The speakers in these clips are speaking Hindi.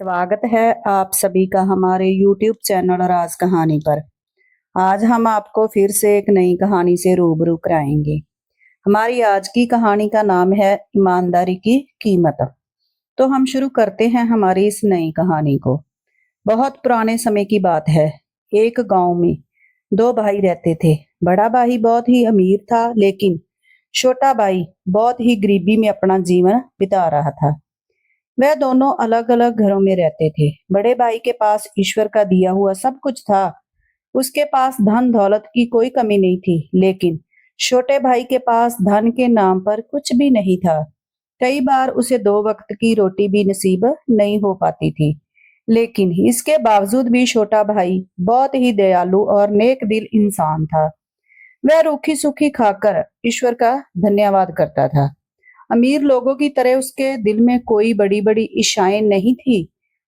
स्वागत है आप सभी का हमारे YouTube चैनल राज कहानी पर। आज हम आपको फिर से एक नई कहानी से रूबरू कराएंगे। हमारी आज की कहानी का नाम है ईमानदारी की कीमत। तो हम शुरू करते हैं हमारी इस नई कहानी को। बहुत पुराने समय की बात है। एक गांव में दो भाई रहते थे। बड़ा भाई बहुत ही अमीर था, लेकिन छोटा भाई बहुत ही गरीबी में अपना जीवन बिता रहा था। वह दोनों अलग अलग घरों में रहते थे। बड़े भाई के पास ईश्वर का दिया हुआ सब कुछ था। उसके पास धन दौलत की कोई कमी नहीं थी, लेकिन छोटे भाई के पास धन के नाम पर कुछ भी नहीं था। कई बार उसे दो वक्त की रोटी भी नसीब नहीं हो पाती थी, लेकिन इसके बावजूद भी छोटा भाई बहुत ही दयालु और नेक दिल इंसान था। वह रूखी सूखी खाकर ईश्वर का धन्यवाद करता था। अमीर लोगों की तरह उसके दिल में कोई बड़ी बड़ी इच्छाएं नहीं थी,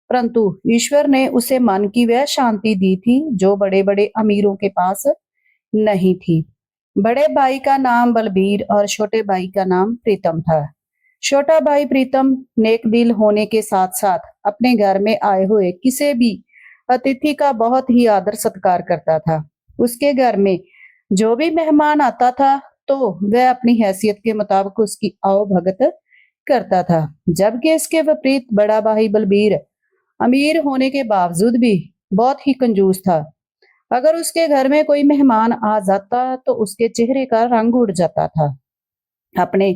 परंतु ईश्वर ने उसे मन की वह शांति दी थी जो बड़े बड़े अमीरों के पास नहीं थी। बड़े भाई का नाम बलबीर और छोटे भाई का नाम प्रीतम था। छोटा भाई प्रीतम नेक दिल होने के साथ साथ अपने घर में आए हुए किसी भी अतिथि का बहुत ही आदर सत्कार करता था। उसके घर में जो भी मेहमान आता था तो वह अपनी हैसियत के मुताबिक उसकी आवभगत करता था। जबकि इसके विपरीत बड़ा भाई बलबीर अमीर होने के बावजूद भी बहुत ही कंजूस था। अगर उसके घर में कोई मेहमान आ जाता तो उसके चेहरे का रंग उड़ जाता था। अपने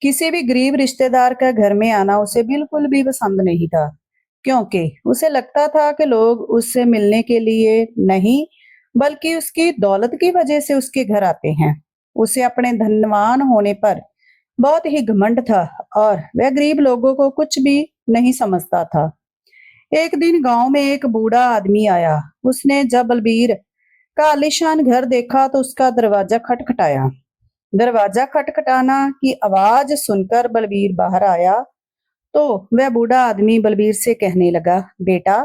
किसी भी गरीब रिश्तेदार का घर में आना उसे बिल्कुल भी पसंद नहीं था, क्योंकि उसे लगता था कि लोग उससे मिलने के लिए नहीं, बल्कि उसकी दौलत की वजह से उसके घर आते हैं। उसे अपने धनवान होने पर बहुत ही घमंड था और वह गरीब लोगों को कुछ भी नहीं समझता था। एक दिन गांव में एक बूढ़ा आदमी आया। उसने जब बलबीर का आलीशान घर देखा तो उसका दरवाजा खटखटाया। दरवाजा खटखटाना की आवाज सुनकर बलबीर बाहर आया तो वह बूढ़ा आदमी बलबीर से कहने लगा, बेटा,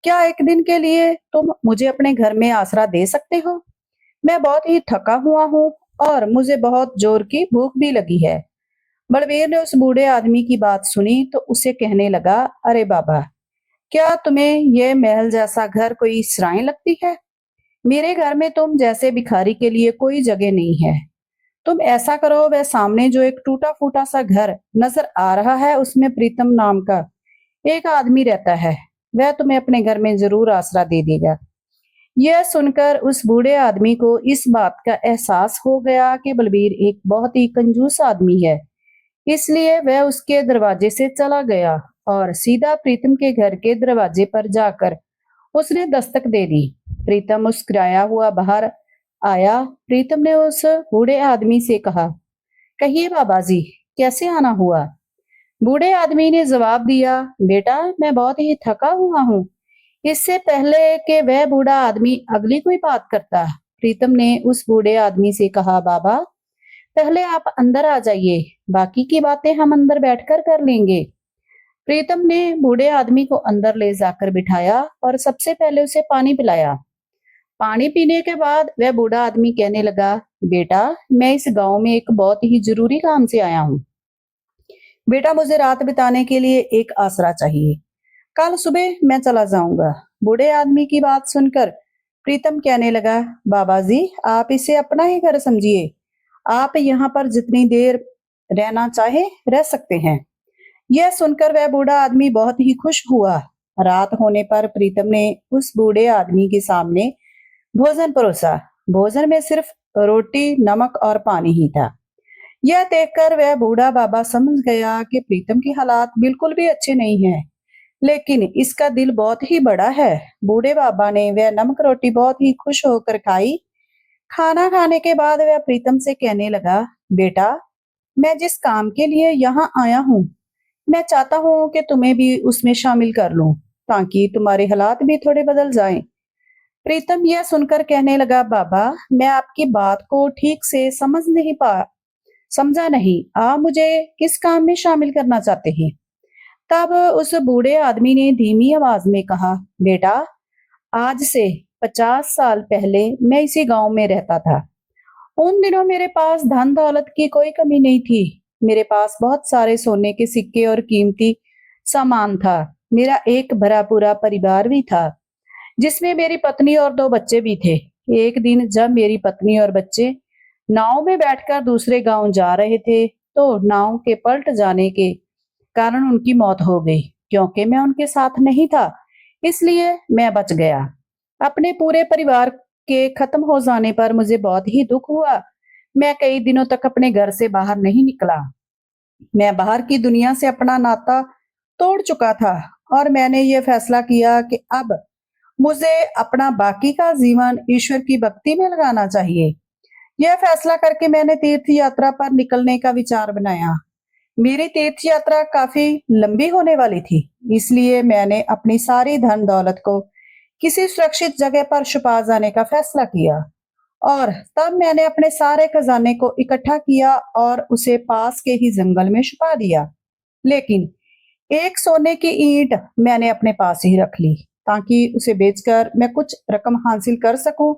क्या एक दिन के लिए तुम मुझे अपने घर में आसरा दे सकते हो? मैं बहुत ही थका हुआ हूँ और मुझे बहुत जोर की भूख भी लगी है। बलबीर ने उस बूढ़े आदमी की बात सुनी तो उसे कहने लगा, अरे बाबा, क्या तुम्हें यह महल जैसा घर कोई सराय लगती है? मेरे घर में तुम जैसे भिखारी के लिए कोई जगह नहीं है। तुम ऐसा करो, वह सामने जो एक टूटा फूटा सा घर नजर आ रहा है उसमें प्रीतम नाम का एक आदमी रहता है। वह तुम्हें अपने घर में जरूर आसरा दे देगा। यह सुनकर उस बूढ़े आदमी को इस बात का एहसास हो गया कि बलबीर एक बहुत ही कंजूस आदमी है। इसलिए वह उसके दरवाजे से चला गया और सीधा प्रीतम के घर के दरवाजे पर जाकर उसने दस्तक दे दी। प्रीतम मुस्कुराया हुआ बाहर आया। प्रीतम ने उस बूढ़े आदमी से कहा, कहिए बाबा जी, कैसे आना हुआ? बूढ़े आदमी ने जवाब दिया, बेटा, मैं बहुत ही थका हुआ हूँ। इससे पहले कि वह बूढ़ा आदमी अगली कोई बात करता, प्रीतम ने उस बूढ़े आदमी से कहा, बाबा, पहले आप अंदर आ जाइए, बाकी की बातें हम अंदर बैठकर कर लेंगे। प्रीतम ने बूढ़े आदमी को अंदर ले जाकर बिठाया और सबसे पहले उसे पानी पिलाया। पानी पीने के बाद वह बूढ़ा आदमी कहने लगा, बेटा, मैं इस गांव में एक बहुत ही जरूरी काम से आया हूँ। बेटा, मुझे रात बिताने के लिए एक आसरा चाहिए। कल सुबह मैं चला जाऊंगा। बूढ़े आदमी की बात सुनकर प्रीतम कहने लगा, बाबा जी, आप इसे अपना ही घर समझिए। आप यहाँ पर जितनी देर रहना चाहे रह सकते हैं। यह सुनकर वह बूढ़ा आदमी बहुत ही खुश हुआ। रात होने पर प्रीतम ने उस बूढ़े आदमी के सामने भोजन परोसा। भोजन में सिर्फ रोटी, नमक और पानी ही था। यह देखकर वह बूढ़ा बाबा समझ गया कि प्रीतम की हालात बिल्कुल भी अच्छे नहीं है, लेकिन इसका दिल बहुत ही बड़ा है। बूढ़े बाबा ने वह नमक रोटी बहुत ही खुश होकर खाई। खाना खाने के बाद वह प्रीतम से कहने लगा, बेटा, मैं जिस काम के लिए यहाँ आया हूँ, मैं चाहता हूँ कि तुम्हें भी उसमें शामिल कर लूं, ताकि तुम्हारे हालात भी थोड़े बदल जाएं। प्रीतम यह सुनकर कहने लगा, बाबा, मैं आपकी बात को ठीक से समझा नहीं। आप मुझे किस काम में शामिल करना चाहते हैं? तब उस बूढ़े आदमी ने धीमी आवाज में कहा, बेटा, आज से 50 साल पहले मैं इसी गांव में रहता था। उन दिनों मेरे पास धन दौलत की कोई कमी नहीं थी। मेरे पास बहुत सारे सोने के सिक्के और कीमती सामान था। मेरा एक भरा पूरा परिवार भी था, जिसमें मेरी पत्नी और 2 बच्चे भी थे। एक दिन जब मेरी पत्नी और बच्चे नाव में बैठकर दूसरे गांव जा रहे थे, तो नाव के पलट जाने के कारण उनकी मौत हो गई। क्योंकि मैं उनके साथ नहीं था, इसलिए मैं बच गया। अपने पूरे परिवार के खत्म हो जाने पर मुझे बहुत ही दुख हुआ। मैं कई दिनों तक अपने घर से बाहर नहीं निकला। मैं बाहर की दुनिया से अपना नाता तोड़ चुका था और मैंने ये फैसला किया कि अब मुझे अपना बाकी का जीवन ईश्वर की भक्ति में लगाना चाहिए। यह फैसला करके मैंने तीर्थ यात्रा पर निकलने का विचार बनाया। मेरी तीर्थ यात्रा काफी लंबी होने वाली थी, इसलिए मैंने अपनी सारी धन दौलत को किसी सुरक्षित जगह पर छुपा जाने का फैसला किया। और तब मैंने अपने सारे खजाने को इकट्ठा किया और उसे पास के ही जंगल में छुपा दिया। लेकिन एक सोने की ईंट मैंने अपने पास ही रख ली, ताकि उसे बेचकर मैं कुछ रकम हासिल कर सकूं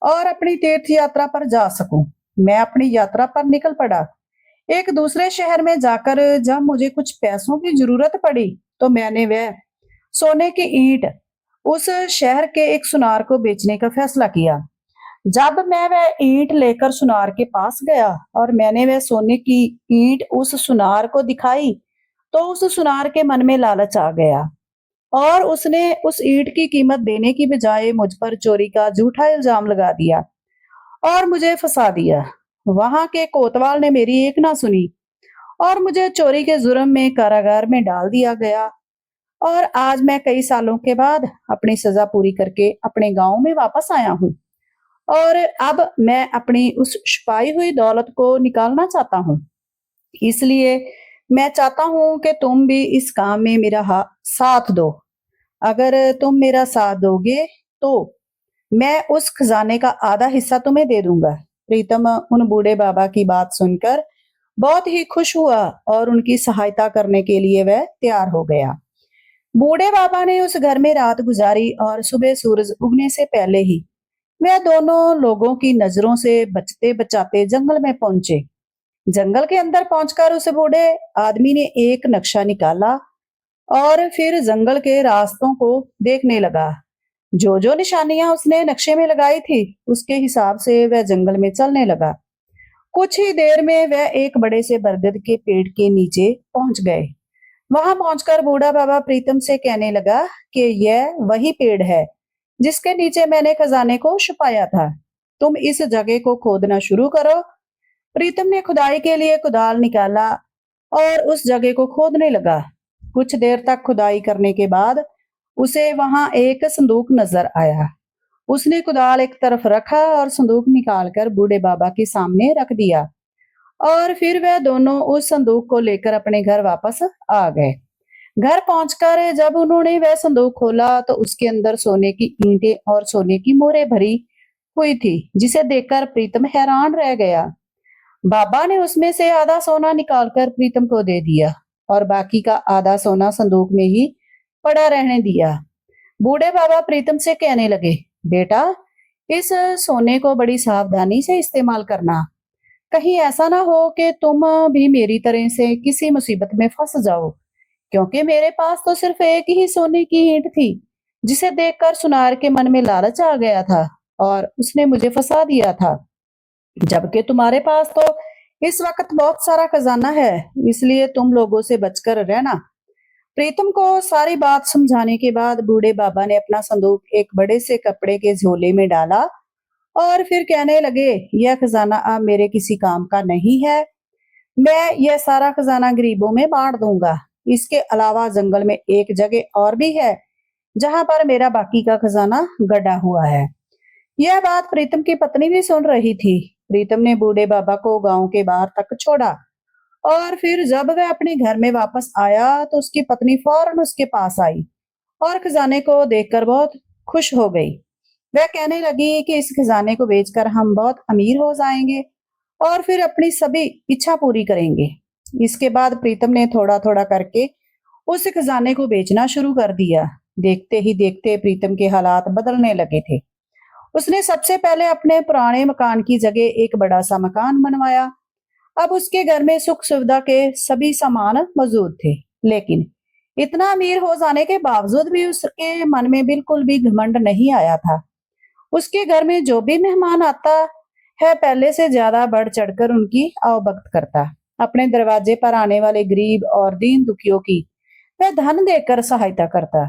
और अपनी तीर्थ यात्रा पर जा सकूं। मैं अपनी यात्रा पर निकल पड़ा। एक दूसरे शहर में जाकर जब मुझे कुछ पैसों की जरूरत पड़ी, तो मैंने वह सोने की ईंट उस शहर के एक सुनार को बेचने का फैसला किया। जब मैं वह ईंट लेकर सुनार के पास गया और मैंने वह सोने की ईंट उस सुनार को दिखाई, तो उस सुनार के मन में लालच आ गया और उसने उस ईंट की कीमत देने की बजाय मुझ पर चोरी का झूठा इल्जाम लगा दिया और मुझे फंसा दिया। वहां के कोतवाल ने मेरी एक ना सुनी और मुझे चोरी के जुर्म में कारागार में डाल दिया गया। और आज मैं कई सालों के बाद अपनी सजा पूरी करके अपने गांव में वापस आया हूँ और अब मैं अपनी उस छुपाई हुई दौलत को निकालना चाहता हूँ। इसलिए मैं चाहता हूँ कि तुम भी इस काम में मेरा साथ दो। अगर तुम मेरा साथ दोगे, तो मैं उस खजाने का आधा हिस्सा तुम्हें दे दूंगा। प्रीतम उन बूढ़े बाबा की बात सुनकर बहुत ही खुश हुआ और उनकी सहायता करने के लिए वह तैयार हो गया। बूढ़े बाबा ने उस घर में रात गुजारी और सुबह सूरज उगने से पहले ही वह दोनों लोगों की नजरों से बचते बचाते जंगल में पहुंचे। जंगल के अंदर पहुंचकर उस बूढ़े आदमी ने एक नक्शा निकाला और फिर जंगल के रास्तों को देखने लगा। जो जो निशानियां उसने नक्शे में लगाई थी, उसके हिसाब से वह जंगल में चलने लगा। कुछ ही देर में वह एक बड़े से बरगद के पेड़ के नीचे पहुंच गए। वहां पहुंचकर बूढ़ा बाबा प्रीतम से कहने लगा कि यह वही पेड़ है जिसके नीचे मैंने खजाने को छुपाया था। तुम इस जगह को खोदना शुरू करो। प्रीतम ने खुदाई के लिए कुदाल निकाला और उस जगह को खोदने लगा। कुछ देर तक खुदाई करने के बाद उसे वहां एक संदूक नजर आया। उसने कुदाल एक तरफ रखा और संदूक निकालकर बूढ़े बाबा के सामने रख दिया और फिर वह दोनों उस संदूक को लेकर अपने घर वापस आ गए। घर पहुंचकर जब उन्होंने वह संदूक खोला, तो उसके अंदर सोने की ईंटें और सोने की मोहरें भरी हुई थी, जिसे देखकर प्रीतम हैरान रह गया। बाबा ने उसमें से आधा सोना निकालकर प्रीतम को दे दिया और बाकी का आधा सोना संदूक में ही पड़ा रहने दिया। बूढ़े बाबा प्रीतम से कहने लगे, बेटा, इस सोने को बड़ी सावधानी से इस्तेमाल करना। कहीं ऐसा ना हो कि तुम भी मेरी तरह से किसी मुसीबत में फंस जाओ, क्योंकि मेरे पास तो सिर्फ एक ही सोने की ईंट थी, जिसे देखकर सुनार के मन में लालच आ गया था और उसने मुझे फंसा दिया था। जबकि तुम्हारे पास तो इस वक्त बहुत सारा खजाना है, इसलिए तुम लोगों से बचकर रहना। प्रीतम को सारी बात समझाने के बाद बूढ़े बाबा ने अपना संदूक एक बड़े से कपड़े के झोले में डाला और फिर कहने लगे, यह खजाना अब मेरे किसी काम का नहीं है। मैं यह सारा खजाना गरीबों में बांट दूंगा। इसके अलावा जंगल में एक जगह और भी है, जहां पर मेरा बाकी का खजाना गड़ा हुआ है। यह बात प्रीतम की पत्नी भी सुन रही थी। प्रीतम ने बूढ़े बाबा को गांव के बाहर तक छोड़ा और फिर जब वह अपने घर में वापस आया, तो उसकी पत्नी फौरन उसके पास आई और खजाने को देखकर बहुत खुश हो गई। वह कहने लगी कि इस खजाने को बेचकर हम बहुत अमीर हो जाएंगे और फिर अपनी सभी इच्छा पूरी करेंगे। इसके बाद प्रीतम ने थोड़ा थोड़ा करके उस खजाने को बेचना शुरू कर दिया। देखते ही देखते प्रीतम के हालात बदलने लगे थे। उसने सबसे पहले अपने पुराने मकान की जगह एक बड़ा सा मकान बनवाया। अब उसके घर में सुख सुविधा के सभी सामान मौजूद थे, लेकिन इतना अमीर हो जाने के बावजूद भी उसके मन में बिल्कुल भी घमंड नहीं आया था। उसके घर में जो भी मेहमान आता है पहले से ज्यादा बढ़ चढ़कर उनकी आवभगत करता। अपने दरवाजे पर आने वाले गरीब और दीन दुखियों की वह धन देकर सहायता करता।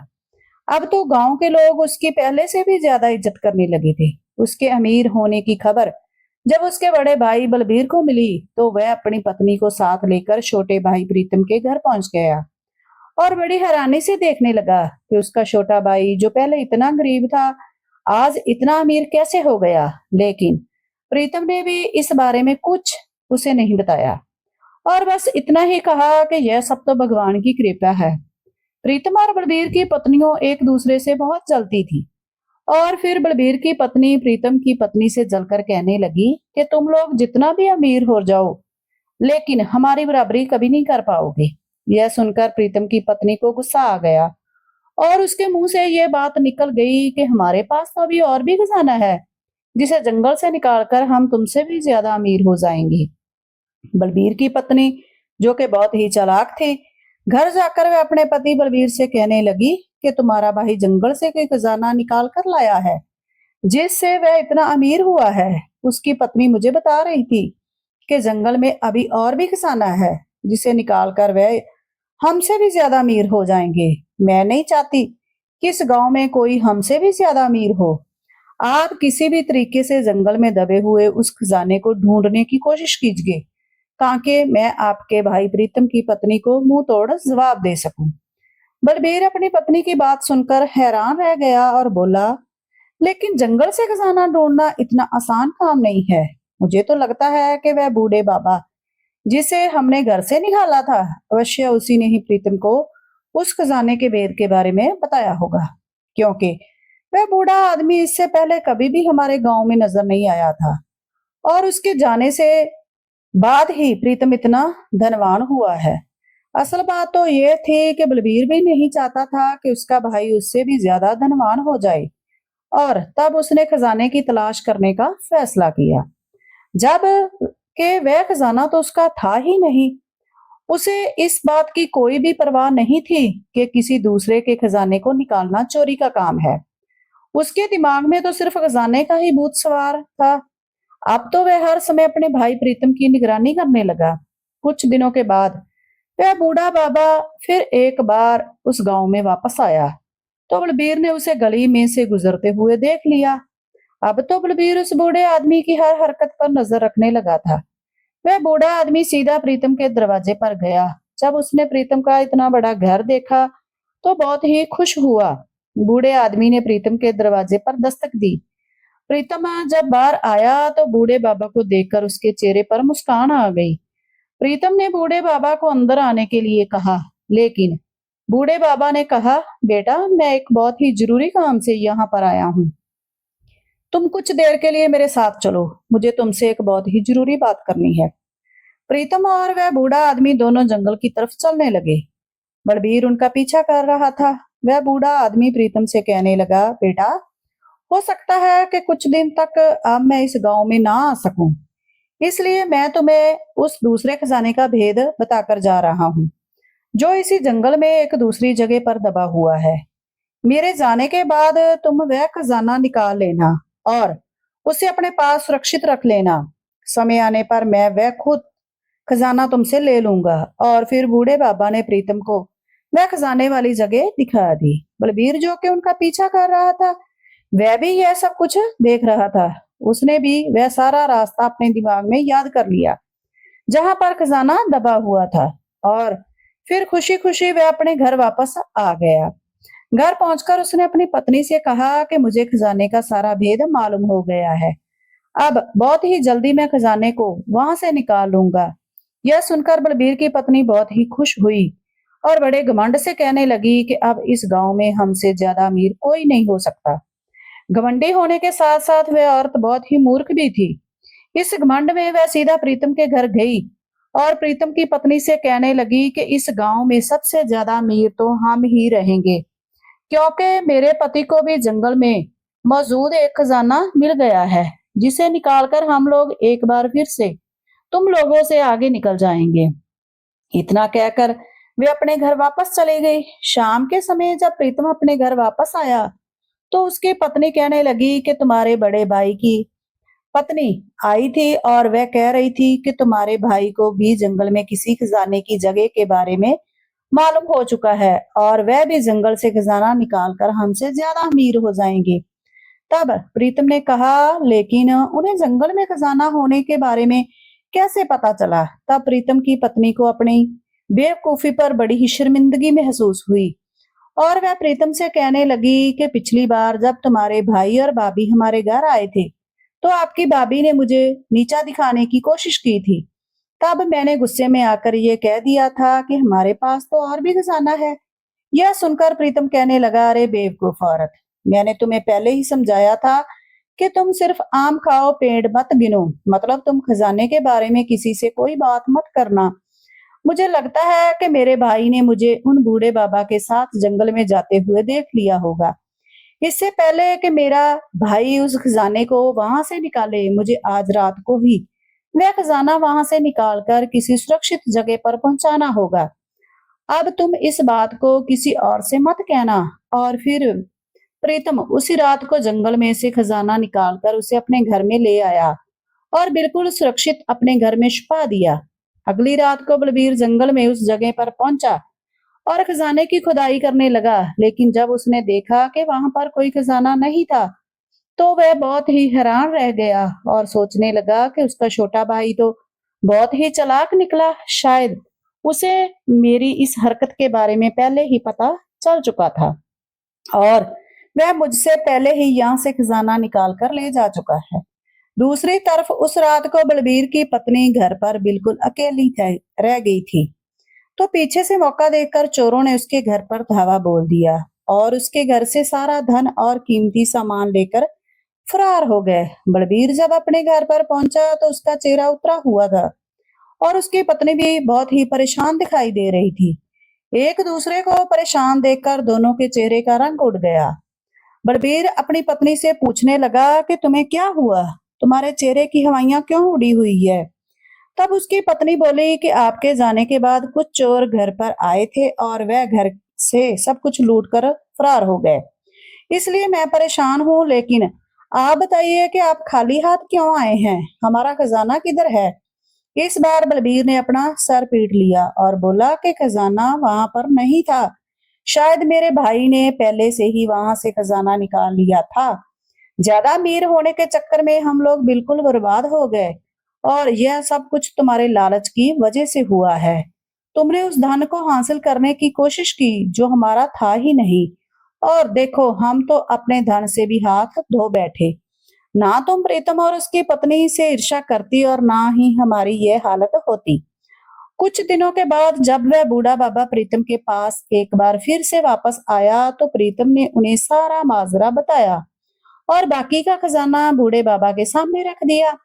अब तो गांव के लोग उसकी पहले से भी ज्यादा इज्जत करने लगे थे। उसके अमीर होने की खबर जब उसके बड़े भाई बलबीर को मिली तो वह अपनी पत्नी को साथ लेकर छोटे भाई प्रीतम के घर पहुंच गया और बड़ी हैरानी से देखने लगा कि उसका छोटा भाई जो पहले इतना गरीब था आज इतना अमीर कैसे हो गया। लेकिन प्रीतम ने भी इस बारे में कुछ उसे नहीं बताया और बस इतना ही कहा कि यह सब तो भगवान की कृपा है। प्रीतम और बलबीर की पत्नियों एक दूसरे से बहुत जलती थी और फिर बलबीर की पत्नी प्रीतम की पत्नी से जलकर कहने लगी कि तुम लोग जितना भी अमीर हो जाओ लेकिन हमारी बराबरी कभी नहीं कर पाओगे। यह सुनकर प्रीतम की पत्नी को गुस्सा आ गया और उसके मुंह से यह बात निकल गई कि हमारे पास तो अभी और भी खजाना है जिसे जंगल से निकालकर हम तुमसे भी ज्यादा अमीर हो जाएंगे। बलबीर की पत्नी जो कि बहुत ही चालाक थी घर जाकर वह अपने पति बलबीर से कहने लगी कि तुम्हारा भाई जंगल से कोई खजाना निकाल कर लाया है जिससे वह इतना अमीर हुआ है। उसकी पत्नी मुझे बता रही थी कि जंगल में अभी और भी खजाना है जिसे निकाल कर वह हमसे भी ज्यादा अमीर हो जाएंगे। मैं नहीं चाहती कि इस गांव में कोई हमसे भी ज्यादा अमीर हो। आप किसी भी तरीके से जंगल में दबे हुए उस खजाने को ढूंढने की कोशिश कीजिए ताकि मैं आपके भाई प्रीतम की पत्नी को मुंह तोड़ जवाब दे सकूं। बलबीर अपनी पत्नी की बात सुनकर हैरान रह गया और बोला, लेकिन जंगल से खजाना ढूंढना इतना आसान काम नहीं है। मुझे तो लगता है कि वह बूढ़े बाबा जिसे हमने घर से निकाला था अवश्य उसी ने ही प्रीतम को उस खजाने के भेद के बारे में बताया होगा, क्योंकि वह बूढ़ा आदमी इससे पहले कभी भी हमारे गांव में नजर नहीं आया था और उसके जाने से बाद ही प्रीतम इतना धनवान हुआ है। असल बात तो यह थी कि बलबीर भी नहीं चाहता था कि उसका भाई उससे भी ज्यादा धनवान हो जाए और तब उसने खजाने की तलाश करने का फैसला किया। जब कि वह खजाना तो उसका था ही नहीं, उसे इस बात की कोई भी परवाह नहीं थी कि किसी दूसरे के खजाने को निकालना चोरी का काम है। उसके दिमाग में तो सिर्फ खजाने का ही भूत सवार था। अब तो वह हर समय अपने भाई प्रीतम की निगरानी करने लगा। कुछ दिनों के बाद वह बूढ़ा बाबा फिर एक बार उस गांव में वापस आया तो बलबीर ने उसे गली में से गुजरते हुए देख लिया। अब तो बलबीर उस बूढ़े आदमी की हर हरकत पर नजर रखने लगा था। वह बूढ़ा आदमी सीधा प्रीतम के दरवाजे पर गया। जब उसने प्रीतम का इतना बड़ा घर देखा तो बहुत ही खुश हुआ। बूढ़े आदमी ने प्रीतम के दरवाजे पर दस्तक दी। प्रीतम जब बाहर आया तो बूढ़े बाबा को देखकर उसके चेहरे पर मुस्कान आ गई। प्रीतम ने बूढ़े बाबा को अंदर आने के लिए कहा, लेकिन बूढ़े बाबा ने कहा, बेटा मैं एक बहुत ही जरूरी काम से यहाँ पर आया हूँ, तुम कुछ देर के लिए मेरे साथ चलो, मुझे तुमसे एक बहुत ही जरूरी बात करनी है। प्रीतम और वह बूढ़ा आदमी दोनों जंगल की तरफ चलने लगे। बलबीर उनका पीछा कर रहा था। वह बूढ़ा आदमी प्रीतम से कहने लगा, बेटा हो सकता है कि कुछ दिन तक अब मैं इस गांव में ना आ सकूं, इसलिए मैं तुम्हें उस दूसरे खजाने का भेद बताकर जा रहा हूँ जो इसी जंगल में एक दूसरी जगह पर दबा हुआ है। मेरे जाने के बाद तुम वह खजाना निकाल लेना और उसे अपने पास सुरक्षित रख लेना। समय आने पर मैं वह खुद खजाना तुमसे ले लूंगा। और फिर बूढ़े बाबा ने प्रीतम को वह खजाने वाली जगह दिखा दी। बलबीर जो कि उनका पीछा कर रहा था वह भी यह सब कुछ देख रहा था। उसने भी वह सारा रास्ता अपने दिमाग में याद कर लिया जहां पर खजाना दबा हुआ था और फिर खुशी खुशी वह अपने घर वापस आ गया। घर पहुंचकर उसने अपनी पत्नी से कहा कि मुझे खजाने का सारा भेद मालूम हो गया है, अब बहुत ही जल्दी मैं खजाने को वहां से निकाल लूंगा। यह सुनकर बलबीर की पत्नी बहुत ही खुश हुई और बड़े घमंड से कहने लगी कि अब इस गांव में हमसे ज्यादा अमीर कोई नहीं हो सकता। घमंडी होने के साथ साथ वह औरत बहुत ही मूर्ख भी थी। इस घमंड में वह सीधा प्रीतम के घर गई और प्रीतम की पत्नी से कहने लगी कि इस गांव में सबसे ज्यादा अमीर तो हम ही रहेंगे, क्योंकि मेरे पति को भी जंगल में मौजूद एक खजाना मिल गया है जिसे निकालकर हम लोग एक बार फिर से तुम लोगों से आगे निकल जाएंगे। इतना कहकर वे अपने घर वापस चले गए। शाम के समय जब प्रीतम अपने घर वापस आया तो उसकी पत्नी कहने लगी कि तुम्हारे बड़े भाई की पत्नी आई थी और वह कह रही थी कि तुम्हारे भाई को भी जंगल में किसी खजाने की जगह के बारे में मालूम हो चुका है और वह भी जंगल से खजाना निकाल कर हमसे ज्यादा अमीर हो जाएंगे। तब प्रीतम ने कहा, लेकिन उन्हें जंगल में खजाना होने के बारे में कैसे पता चला? तब प्रीतम की पत्नी को अपनी बेवकूफी पर बड़ी ही शर्मिंदगी महसूस हुई और वह प्रीतम से कहने लगी कि पिछली बार जब तुम्हारे भाई और भाभी हमारे घर आए थे तो आपकी भाभी ने मुझे नीचा दिखाने की कोशिश की थी। तब मैंने गुस्से में आकर ये कह दिया था कि हमारे पास तो और भी खजाना है। यह सुनकर प्रीतम कहने लगा, अरे बेवकूफ औरत, मैंने तुम्हें पहले ही समझाया था कि तुम सिर्फ आम खाओ पेड़ मत गिनो, मतलब तुम खजाने के बारे में किसी से कोई बात मत करना। मुझे लगता है कि मेरे भाई ने मुझे उन बूढ़े बाबा के साथ जंगल में जाते हुए देख लिया होगा। इससे पहले कि मेरा भाई उस खजाने को वहां से निकाले, मुझे आज रात को ही वह खजाना वहां से निकालकर किसी सुरक्षित जगह पर पहुंचाना होगा। अब तुम इस बात को किसी और से मत कहना। और फिर प्रीतम उसी रात को जंगल में से खजाना निकालकर उसे अपने घर में ले आया और बिल्कुल सुरक्षित अपने घर में छुपा दिया। अगली रात को बलबीर जंगल में उस जगह पर पहुंचा और खजाने की खुदाई करने लगा, लेकिन जब उसने देखा कि वहां पर कोई खजाना नहीं था तो वह बहुत ही हैरान रह गया और सोचने लगा कि उसका छोटा भाई तो बहुत ही चालाक निकला। शायद उसे मेरी इस हरकत के बारे में पहले ही पता चल चुका था और वह मुझसे पहले ही यहाँ से खजाना निकाल कर ले जा चुका है। दूसरी तरफ उस रात को बलबीर की पत्नी घर पर बिल्कुल अकेली रह गई थी, तो पीछे से मौका देखकर चोरों ने उसके घर पर धावा बोल दिया और उसके घर से सारा धन और कीमती सामान लेकर फरार हो गए। बलबीर जब अपने घर पर पहुंचा तो उसका चेहरा उतरा हुआ था और उसकी पत्नी भी बहुत ही परेशान दिखाई दे रही थी। एक दूसरे को परेशान देखकर दोनों के चेहरे का रंग उड़ गया। बलबीर अपनी पत्नी से पूछने लगा कि तुम्हें क्या हुआ, तुम्हारे चेहरे की हवाइयां क्यों उड़ी हुई है? तब उसकी पत्नी बोली कि आपके जाने के बाद कुछ चोर घर पर आए थे और वह घर से सब कुछ लूट कर फरार हो गए, इसलिए मैं परेशान हूँ। लेकिन आप बताइए कि आप खाली हाथ क्यों आए हैं? हमारा खजाना किधर है? इस बार बलबीर ने अपना सर पीट लिया और बोला कि खजाना वहां पर नहीं था, शायद मेरे भाई ने पहले से ही वहां से खजाना निकाल लिया था। ज्यादा अमीर होने के चक्कर में हम लोग बिल्कुल बर्बाद हो गए और यह सब कुछ तुम्हारे लालच की वजह से हुआ है। तुमने उस धन को हासिल करने की कोशिश की जो हमारा था ही नहीं, और देखो हम तो अपने धन से भी हाथ धो बैठे। ना तुम प्रीतम और उसकी पत्नी से ईर्ष्या करती और ना ही हमारी यह हालत होती। कुछ दिनों के बाद जब वह बूढ़ा बाबा प्रीतम के पास एक बार फिर से वापस आया तो प्रीतम ने उन्हें सारा माजरा बताया और बाकी का खजाना बूढ़े बाबा के सामने रख दिया।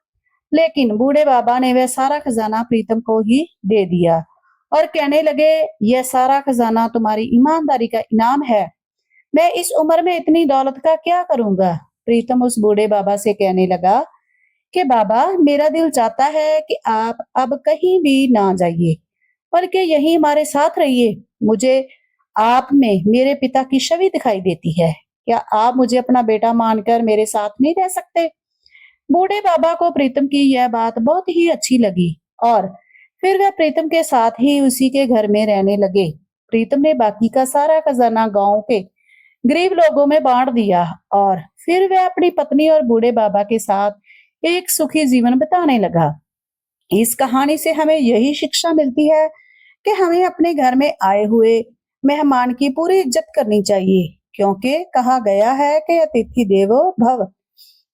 लेकिन बूढ़े बाबा ने वह सारा खजाना प्रीतम को ही दे दिया और कहने लगे, यह सारा खजाना तुम्हारी ईमानदारी का इनाम है। मैं इस उम्र में इतनी दौलत का क्या करूंगा? प्रीतम उस बूढ़े बाबा से कहने लगा कि बाबा, मेरा दिल चाहता है कि आप अब कहीं भी ना जाइए बल्कि यहीं हमारे साथ रहिए। मुझे आप में मेरे पिता की छवि दिखाई देती है। क्या आप मुझे अपना बेटा मानकर मेरे साथ नहीं रह सकते? बूढ़े बाबा को प्रीतम की यह बात बहुत ही अच्छी लगी और फिर वह प्रीतम के साथ ही उसी के घर में रहने लगे। प्रीतम ने बाकी का सारा खजाना गांव के गरीब लोगों में बांट दिया और फिर वह अपनी पत्नी और बूढ़े बाबा के साथ एक सुखी जीवन बिताने लगा। इस कहानी से हमें यही शिक्षा मिलती है कि हमें अपने घर में आए हुए मेहमान की पूरी इज्जत करनी चाहिए, क्योंकि कहा गया है कि अतिथि देवो भव।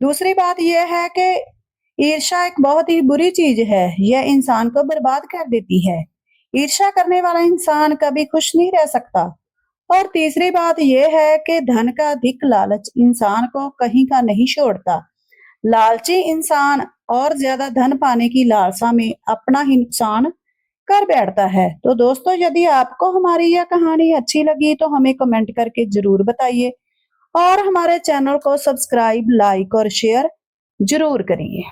दूसरी बात यह है कि ईर्ष्या एक बहुत ही बुरी चीज है, यह इंसान को बर्बाद कर देती है। ईर्ष्या करने वाला इंसान कभी खुश नहीं रह सकता। और तीसरी बात यह है कि धन का अधिक लालच इंसान को कहीं का नहीं छोड़ता। लालची इंसान और ज्यादा धन पाने की लालसा में अपना ही नुकसान कर बैठता है। तो दोस्तों, यदि आपको हमारी यह कहानी अच्छी लगी तो हमें कमेंट करके जरूर बताइए और हमारे चैनल को सब्सक्राइब, लाइक और शेयर जरूर करिए।